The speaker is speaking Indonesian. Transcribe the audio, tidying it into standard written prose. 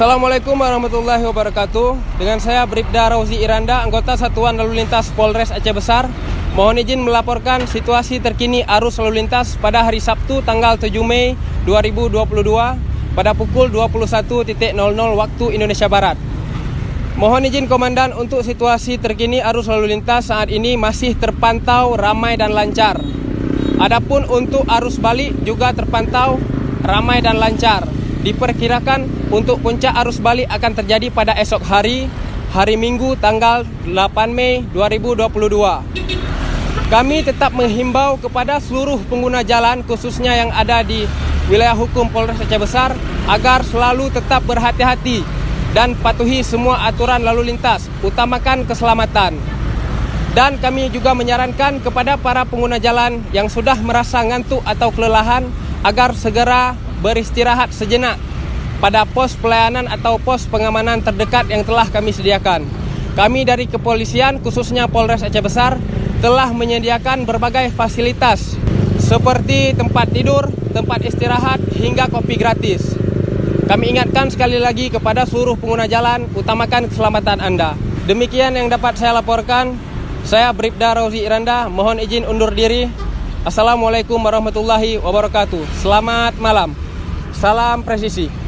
Assalamualaikum warahmatullahi wabarakatuh. Dengan saya Bribda Rauzi Iranda, anggota Satuan Lalu Lintas Polres Aceh Besar. Mohon izin melaporkan situasi terkini arus lalu lintas pada hari Sabtu tanggal 7 Mei 2022 pada pukul 21.00 waktu Indonesia Barat. Mohon izin Komandan, untuk situasi terkini arus lalu lintas saat ini masih terpantau ramai dan lancar. Adapun untuk arus balik juga terpantau ramai dan lancar. Diperkirakan untuk puncak arus balik akan terjadi pada esok hari Minggu tanggal 8 Mei 2022. Kami tetap menghimbau kepada seluruh pengguna jalan, khususnya yang ada di wilayah hukum Polres Aceh Besar, agar selalu tetap berhati-hati dan patuhi semua aturan lalu lintas, utamakan keselamatan. Dan kami juga menyarankan kepada para pengguna jalan yang sudah merasa ngantuk atau kelelahan agar segera beristirahat sejenak pada pos pelayanan atau pos pengamanan terdekat yang telah kami sediakan. Kami dari kepolisian, khususnya Polres Aceh Besar, telah menyediakan berbagai fasilitas seperti tempat tidur, tempat istirahat, hingga kopi gratis. Kami ingatkan sekali lagi kepada seluruh pengguna jalan, utamakan keselamatan Anda. Demikian yang dapat saya laporkan. Saya Bribda Rauzi Iranda, mohon izin undur diri. Assalamualaikum warahmatullahi wabarakatuh. Selamat malam. Salam presisi.